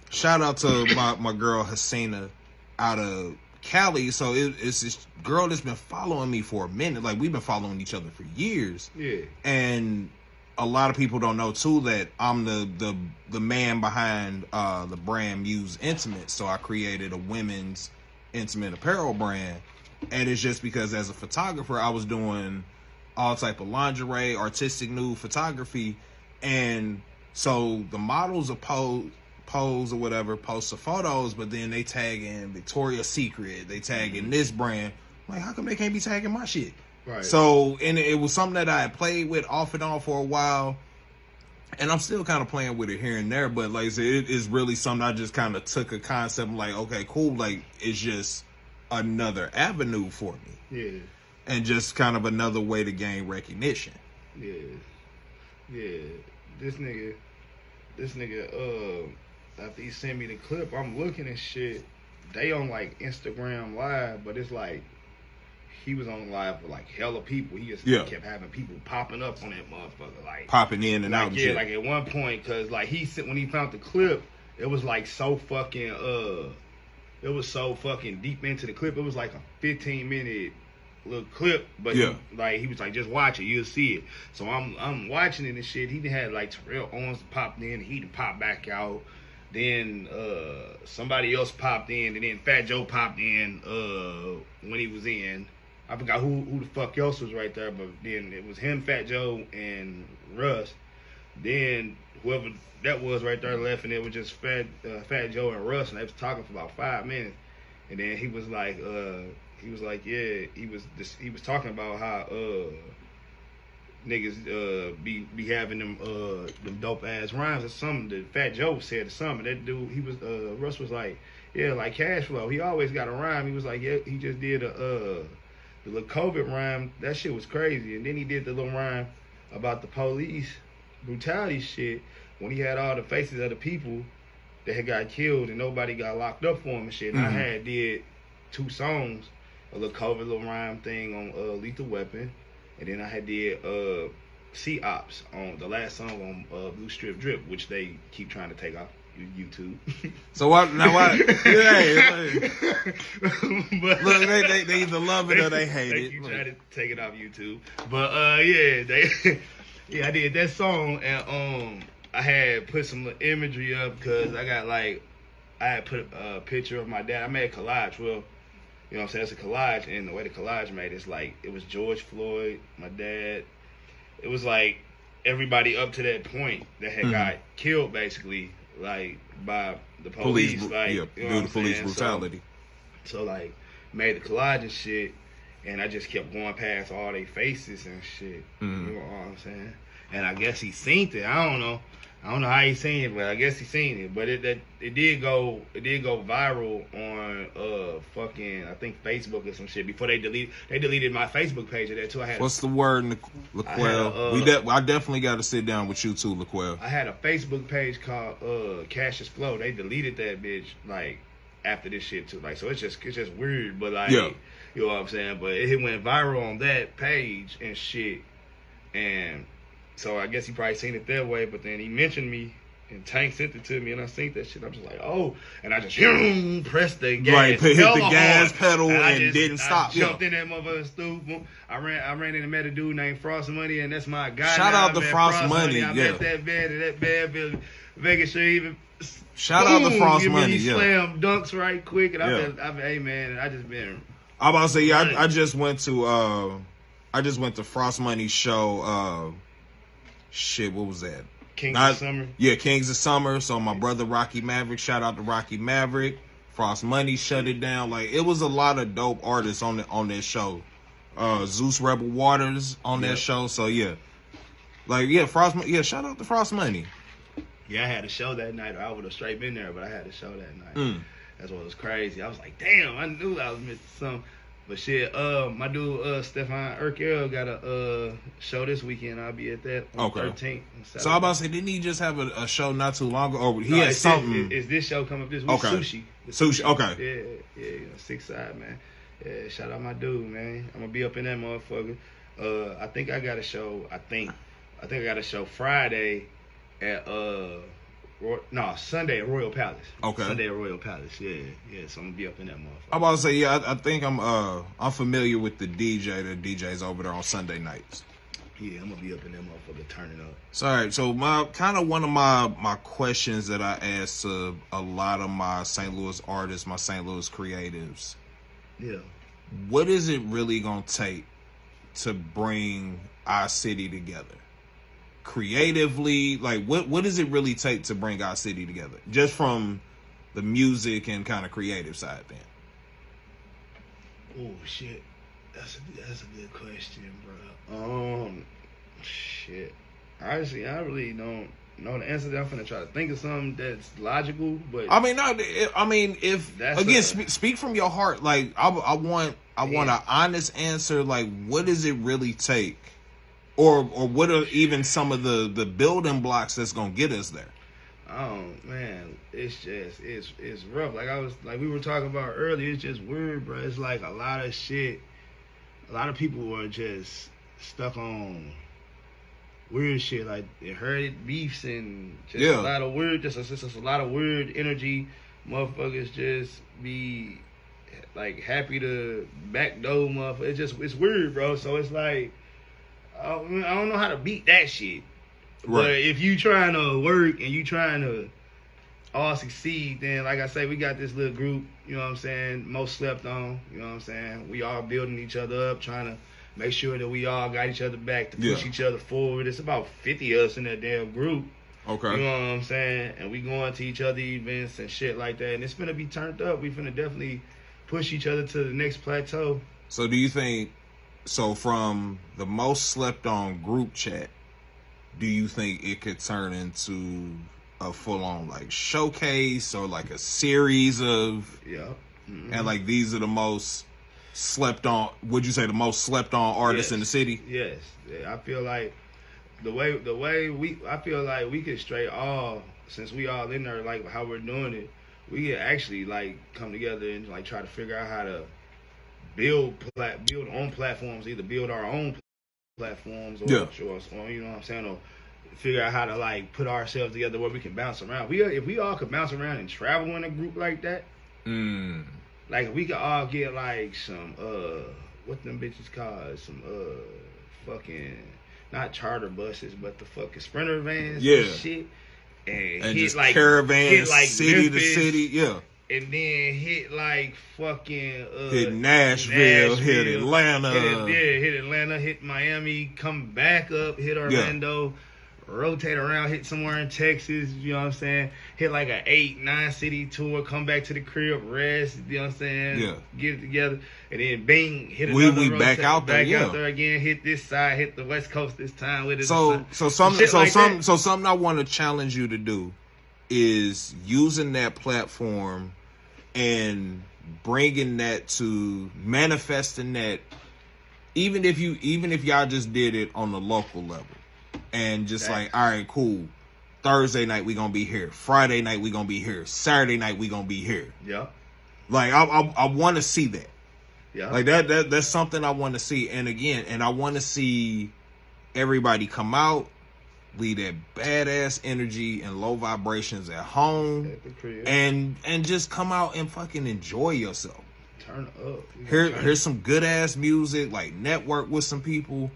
Shout out to my girl Hasina out of Cali. So it's this girl that's been following me for a minute. Like we've been following each other for years. Yeah. And a lot of people don't know too that I'm the man behind the brand Muse Intimate. So I created a women's intimate apparel brand, and it's just because as a photographer I was doing all type of lingerie, artistic nude photography, and so the models are pose or whatever, post the photos, but then they tag in Victoria's Secret, they tag in this brand. I'm like, how come they can't be tagging my shit? Right. So, and it was something that I had played with off and on for a while, and I'm still kind of playing with it here and there, but like I said, it is really something I just kind of took a concept and like, okay, cool, like it's just another avenue for me. Yeah. And just kind of another way to gain recognition. Yeah. Yeah. This nigga, after he sent me the clip, I'm looking at shit. They on like Instagram Live, but it's like he was on live with like hella people. He just kept having people popping up on that motherfucker, like popping in and like, out. And yeah, shit. Like at one point, cause like when he found the clip, it was like so fucking it was so fucking deep into the clip. It was like a 15-minute little clip, but he was like, just watch it, you'll see it. So I'm watching it and shit. He had like Terrell Owens popped in, he popped back out. Then somebody else popped in, and then Fat Joe popped in when he was in. I forgot who the fuck else was right there, but then it was him, Fat Joe, and Russ. Then whoever that was right there left, and it was just Fat Joe and Russ, and they was talking for about 5 minutes. And then he was like, yeah, he was talking about how niggas be having them dope ass rhymes or something that Fat Joe said or something. That dude, Russ was like, yeah, like cash flow. He always got a rhyme. He was like, yeah, he just did the little COVID rhyme, that shit was crazy. And then he did the little rhyme about the police brutality shit when he had all the faces of the people that had got killed and nobody got locked up for him and shit. And I had did 2 songs, a little COVID little rhyme thing on Lethal Weapon, and then I had did C Ops on the last song on Blue Strip Drip, which they keep trying to take off YouTube. So what? Now what? Yeah, but, look, they either love it or they hate it. Keep trying to take it off YouTube, but yeah, I did that song and I had put some imagery up because I had put a picture of my dad. I made a collage. Well, you know what I'm saying? It's a collage, and the way the collage made it's like it was George Floyd, my dad. It was like everybody up to that point that had got killed, basically, like by the police, like due to police brutality. So like made the collage and shit, and I just kept going past all their faces and shit. You know what I'm saying? And I guess he seen it. I don't know how he seen it, but I guess he seen it. But it did go viral on fucking I think Facebook or some shit before they deleted my Facebook page of that too. What's the word, Laquel? I definitely got to sit down with you too, Laquel. I had a Facebook page called Cassius Flow. They deleted that bitch like after this shit too. Like so it's just weird, but like you know what I'm saying. But it went viral on that page and shit, and so I guess he probably seen it that way, but then he mentioned me, and Tank sent it to me, and I seen that shit. I'm just like, oh, and I just pressed the gas, right, hit the gas pedal and didn't stop. I jumped in that motherfucking stoop. I ran in and met a dude named Frost Money, and that's my guy. Shout out to Frost Money. I met that bad Vegas shit even. Shout out to Frost Money. Slam dunks right quick, and I've been, hey man, I just been. I'm about to say, I just went to Frost Money's show. Shit, what was that? Kings of Summer? Yeah, Kings of Summer. So my brother Rocky Maverick, shout out to Rocky Maverick. Frost Money shut it down. Like it was a lot of dope artists on that show. Zeus Rebel Waters on that show. So yeah. Like shout out to Frost Money. Yeah, I had a show that night. I would have straight been there, but I had a show that night. That's what was crazy. I was like, damn, I knew I was missing something. But shit, my dude Stefan Urkel got a show this weekend. I'll be at that on 13th. So I'm about to say, didn't he just have a show not too long ago? Or he had something. Is this show coming up this week? Okay. Sushi. Okay. Yeah, 6 side, man. Yeah, shout out my dude, man. I'm gonna be up in that motherfucker. I think I got a show. I think I got a show Friday at Sunday at Royal Palace. Okay. Sunday at Royal Palace. Yeah. So I'm gonna be up in that motherfucker. I'm about to say, yeah, I think I'm familiar with the DJ. The DJ's over there on Sunday nights. Yeah, I'm gonna be up in that motherfucker turning up. So all right, so one of my questions that I ask to a lot of my St. Louis artists, my St. Louis creatives. Yeah. What is it really gonna take to bring our city together? Creatively, like what does it really take to bring our city together, just from the music and kind of creative side then? Oh shit, that's a good question, bro. Shit, honestly, I really don't know the answer. I'm gonna try to think of something that's logical, but if again, speak from your heart. Like I want an honest answer. Like what does it really take? Or what are even some of the building blocks that's gonna get us there? Oh man, it's rough. Like we were talking about earlier, it's just weird, bro. It's like a lot of shit. A lot of people are just stuck on weird shit, like inherited beefs and just a lot of weird, just a lot of weird energy. Motherfuckers just be like happy to backdoor motherfuckers. It's weird, bro. So it's like. I don't know how to beat that shit. Right. But if you trying to work and you trying to all succeed, then like I say, we got this little group, you know what I'm saying, most slept on, you know what I'm saying? We all building each other up, trying to make sure that we all got each other back to push each other forward. It's about 50 of us in that damn group. Okay. You know what I'm saying? And we going to each other events and shit like that. And it's finna be turned up. We finna definitely push each other to the next plateau. So do you think... So from the most slept on group chat, do you think it could turn into a full on like showcase or like a series of and like these are the most slept on. Would you say the most slept on artist in the city? Yes, I feel like the way I feel like we could straight all, since we all in there, like how we're doing it, we could actually like come together and like try to figure out how to build on platforms, either build our own platforms or you know what I'm saying, or figure out how to like put ourselves together where we can bounce around. If we all could bounce around and travel in a group like that, like if we could all get like some what them bitches called, some fucking not charter buses, but the fucking Sprinter vans and shit, and hit just like caravans, hit like city Memphis, to city, and then hit like fucking hit Nashville, hit Atlanta, hit Atlanta, hit Miami, come back up, hit Orlando, rotate around, hit somewhere in Texas, you know what I'm saying? Hit like a 8-9 city tour, come back to the crib, rest, you know what I'm saying? Yeah. Get it together, and then bang, hit another we back out there, out there again, hit this side, hit the West Coast this time with it. So something I want to challenge you to do is using that platform and bringing that to manifesting that, even if y'all just did it on the local level. And just like, all right, cool. Thursday night we gonna be here. Friday night we gonna be here. Saturday night we gonna be here. Yeah. Like I want to see that. Yeah. Like that's something I want to see. And again, I want to see everybody come out, leave that badass energy and low vibrations at home, and just come out and fucking enjoy yourself. Turn up. Here's some good ass music. Like network with some people.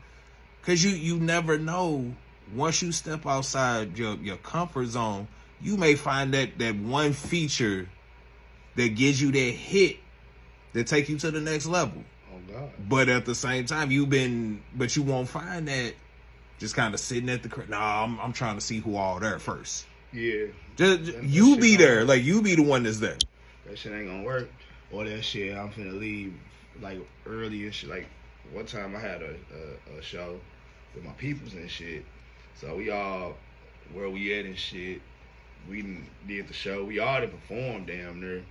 Cause you never know, once you step outside your comfort zone, you may find that one feature that gives you that hit that take you to the next level. Oh God. But at the same time, you won't find that just kind of sitting at the crib. Nah, I'm trying to see who all there first. Yeah. Just you be there, like you be the one that's there. That shit ain't gonna work. Or that shit, I'm finna leave like early and shit. Like one time I had a show with my peoples and shit. So we all where we at and shit. We did the show. We all done performed damn near.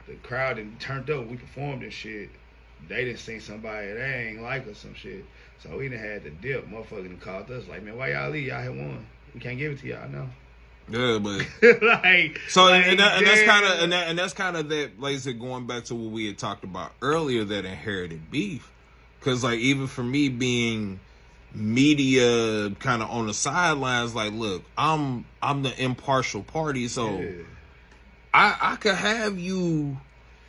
The crowd done turned up. We performed and shit. They done seen somebody that ain't like us some shit. So we done had to dip. Motherfucker done called us like, man, why y'all leave? Y'all had won. We can't give it to y'all now. Yeah, but that's kind of that. Like I said, going back to what we had talked about earlier, that inherited beef. Because like even for me being media kind of on the sidelines, like, look, I'm the impartial party, so I could have you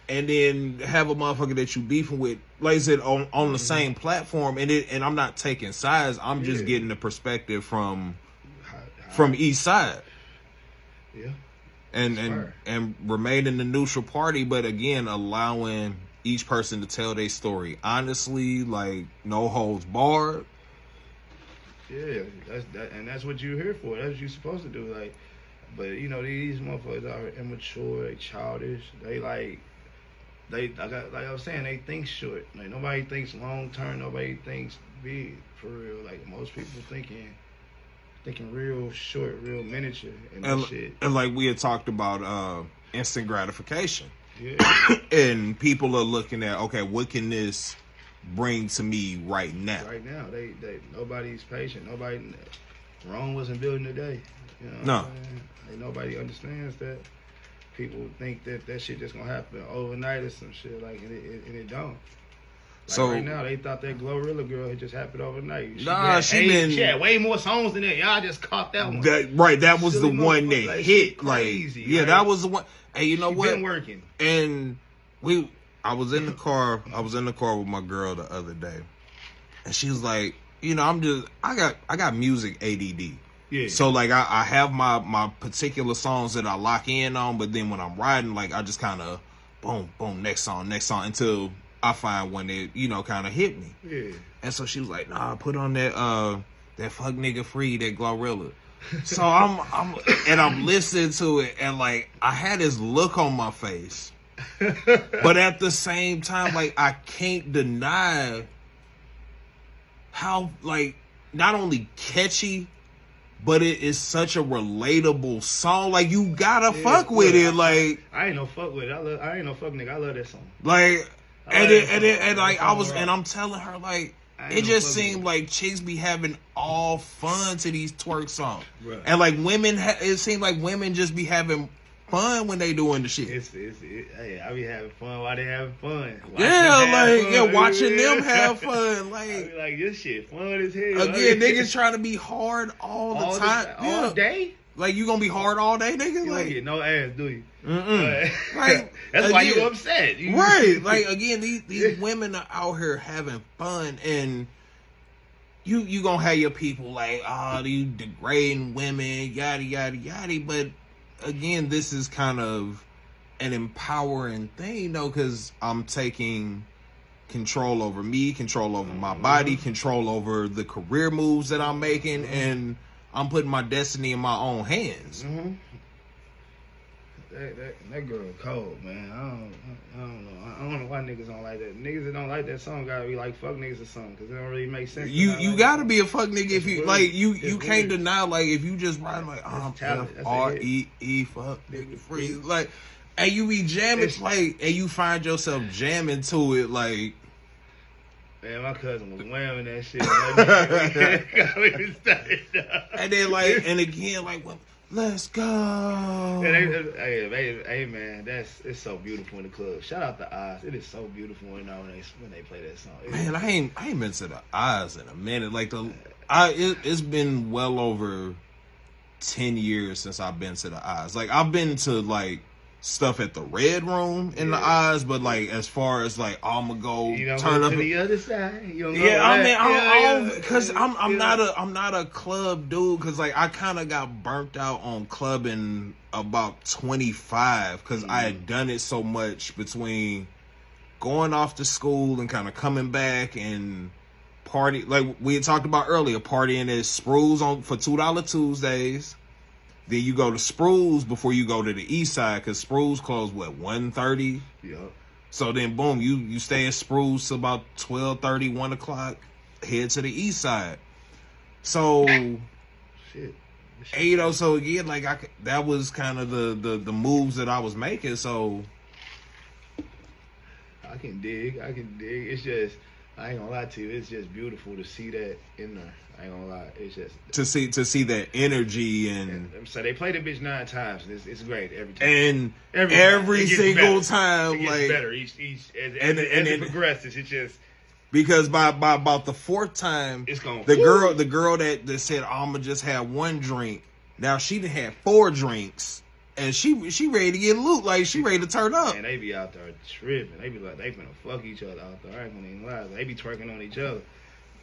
and then have a motherfucker that you beefing with, like I said, on the same platform, and I'm not taking sides. I'm just getting the perspective from each side. Yeah. And remaining the neutral party, but again allowing each person to tell their story honestly, like no holds barred. Yeah, that's what you're here for. That's what you're supposed to do. Like, but you know, these motherfuckers are immature, they childish. Like I was saying, they think short. Like nobody thinks long term. Nobody thinks big for real. Like most people thinking real short, real miniature, and shit. And like we had talked about, instant gratification. Yeah. And people are looking at, okay, what can this bring to me right now? Right now, they nobody's patient. Rome wasn't building today. You know no. Like, nobody understands that. People think that shit just gonna happen overnight or some shit, like, and it don't. Like so right now, they thought that Glorilla girl had just happened overnight. She had way more songs than that. Y'all just caught that one. That was the one that like, hit. Crazy, like, yeah, that was the one. Hey, you know what? Been working. And I was in the car with my girl the other day, and she was like, you know, I got music ADD. Yeah. So like I have my particular songs that I lock in on, but then when I'm riding, like I just kind of boom, boom, next song until I find one that, you know, kind of hit me. Yeah. And so she was like, nah, put on that Fuck Nigga Free, that Glorilla. So I'm listening to it, and like I had this look on my face, but at the same time, like I can't deny how like not only catchy, but it is such a relatable song. Like you gotta fuck with it. Like I ain't no fuck with it. I ain't no fuck nigga. I love that song. Like And like I'm telling her like it just seemed like chicks be having all fun to these twerk songs, right. And like women, it seemed like women just be having fun when they doing the shit. Hey, I be having fun while they having fun. Watching them have fun. Like, I be like, this shit fun as hell. Again, niggas trying to be hard all the time, all day. Like you gonna be hard all day, nigga? You like don't get no ass, do you? Like that's why you upset, right? Like again, these women are out here having fun, and you gonna have your people like, oh, you degrading women, yada yada yada. But again, this is kind of an empowering thing, though, because I'm taking control over me, control over my body, control over the career moves that I'm making, and I'm putting my destiny in my own hands. Mm-hmm. That girl cold, man. I don't know. I don't know why niggas don't like that. Niggas that don't like that song gotta be like fuck niggas or something, because it don't really make sense. You gotta be a fuck nigga if you like. You can't deny, like, if you just write like F-R-E-E fuck nigga free, like, and you be jamming like, and you find yourself jamming to it like. Man, my cousin was whamming that shit. And then like, and again like, well, let's go. Hey man, it's so beautiful in the club. Shout out the Eyes. It is so beautiful when they play that song. Man, I ain't been to the Eyes in a minute. Like it's been well over 10 years since I've been to the Eyes. Like I've been to like stuff at the Red Room in the Eyes, but like as far as like I'ma go turn up to the other side. Because I'm not a club dude, because like I kind of got burnt out on clubbing about 25 because I had done it so much between going off to school and kind of coming back and party, like we had talked about earlier, partying at Sprues for $2 Tuesdays. Then you go to Sprues before you go to the East Side, because Sprues closed, 1:30? Yep. So then, boom, you stay at Sprues till about 12:30, 1 o'clock, head to the East Side. So, so again, like, that was kind of the moves that I was making, so. I can dig. It's just, I ain't gonna lie to you, it's just beautiful to see that in there. I ain't gonna lie, it's just to see that energy and so they play the bitch 9 times. It's great every time. And every single time, it gets like better each as it progresses. It just because by about the 4th time, it's gonna the girl that said I'ma just have 1 drink. Now she done had 4 drinks. And she ready to get loot, like she ready to turn up. And they be out there tripping. They be like, they finna fuck each other out there. I ain't gonna even lie. They be twerking on each other.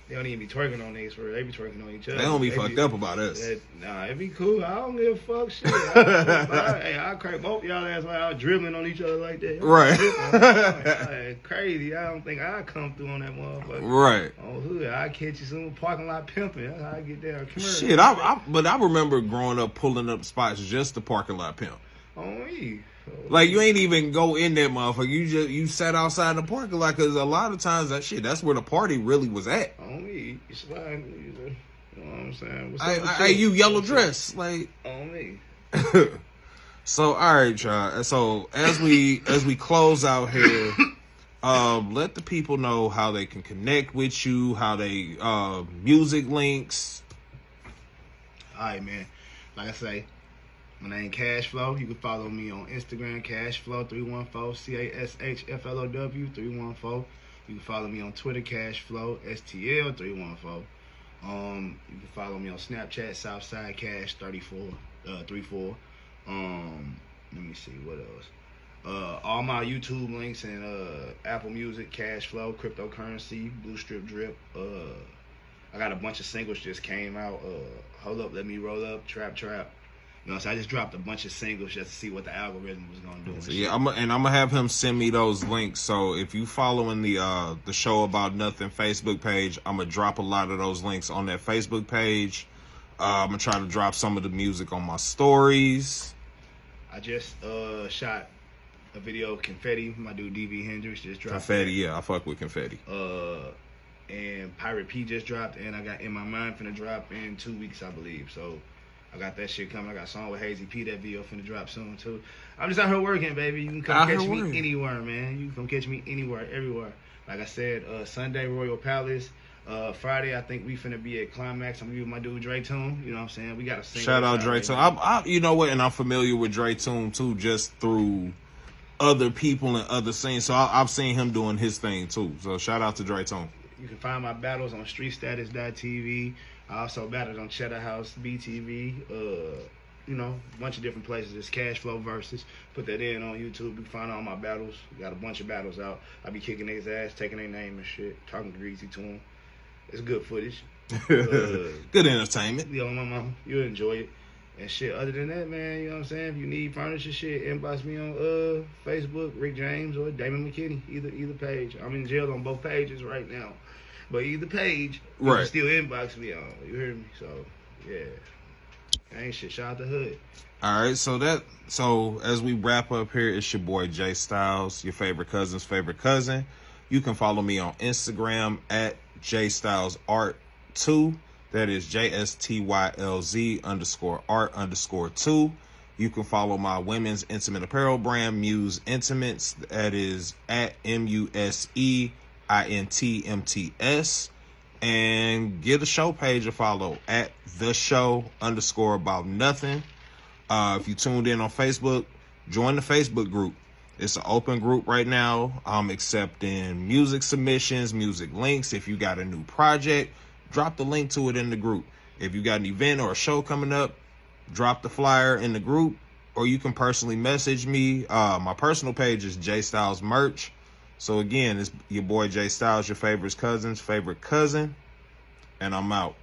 They don't even be twerking on niggas, they be twerking on each other. They don't be fucked up about us. Nah, it be cool. I don't give a fuck shit. I crack both y'all ass while y'all dribbling on each other like that. Right. Crazy. I don't think I come through on that motherfucker. Right. Oh, hood. I catch you soon parking lot pimping. That's how I get there. Shit, but I remember growing up pulling up spots just to parking lot pimp. On me. Like you ain't even go in that motherfucker. You sat outside the parking lot, because a lot of times that's where the party really was at. On me. It's fine. You know what I'm saying? Hey, you yellow dress, like on me. So all right, y'all. So as we close out here, let the people know how they can connect with you, how they music links. All right, man. Like I say, my name Cashflow. You can follow me on Instagram, Cashflow314, CASHFLOW 314. You can follow me on Twitter, Cashflow STL314. You can follow me on Snapchat, Southside Cash 34. Let me see what else. All my YouTube links and Apple Music, Cashflow, Cryptocurrency, Blue Strip Drip. I got a bunch of singles just came out. Hold Up, Let Me Roll Up, Trap. You know, so I just dropped a bunch of singles just to see what the algorithm was gonna do. So yeah, I'm gonna have him send me those links. So if you following the Show About Nothing Facebook page, I'm gonna drop a lot of those links on that Facebook page. I'm gonna try to drop some of the music on my stories. I just shot a video of Confetti. My dude DV Hendrix just dropped. Confetti, yeah, I fuck with Confetti. And Pirate P just dropped, and I got In My Mind finna drop in 2 weeks, I believe. So I got that shit coming. I got a song with Hazy P. That video finna drop soon too. I'm just out here working, baby. You can come Out catch here me working. anywhere, man. You can come catch me anywhere, everywhere. Like I said, Sunday Royal Palace. Friday I think we finna be at Climax. I'm gonna be with my dude Dre Tune. You know what I'm saying? We got a single. Shout out out Dre right Tune. now. You know what? And I'm familiar with Dre Tune too, just through other people and other scenes. So I've seen him doing his thing too. So shout out to Dre Tune. You can find my battles on StreetStatus.tv. I also battled on Cheddar House BTV. You know, a bunch of different places. It's Cash Flow Versus. Put that in on YouTube. You can find all my battles. Got a bunch of battles out. I be kicking niggas' ass, taking their name and shit, talking greasy to them. It's good footage. Good entertainment. You know, my mama, you'll enjoy it. And shit, other than that, man, you know what I'm saying? If you need furniture shit, inbox me on Facebook, Rick James or Damon McKinney, either page. I'm in jail on both pages right now. But either page, you Right. can still inbox me on. You hear me? So, yeah. Ain't shit. Shout out to Hood. All right, so as we wrap up here, it's your boy Jay Styles, your favorite cousin's favorite cousin. You can follow me on Instagram at JStylesArt2. That is JSTYLZ_art_2. You can follow my women's intimate apparel brand, Muse Intimates. That is at MUSEINTMTS. And give the show page a follow at @theshow_about_nothing. If you tuned in on Facebook, join the Facebook group. It's an open group right now. I'm accepting music submissions, music links. If you got a new project, drop the link to it in the group. If you got an event or a show coming up, drop the flyer in the group, or you can personally message me. My personal page is J Styles Merch. So again, it's your boy Jay Styles, your favorite cousin's favorite cousin, and I'm out.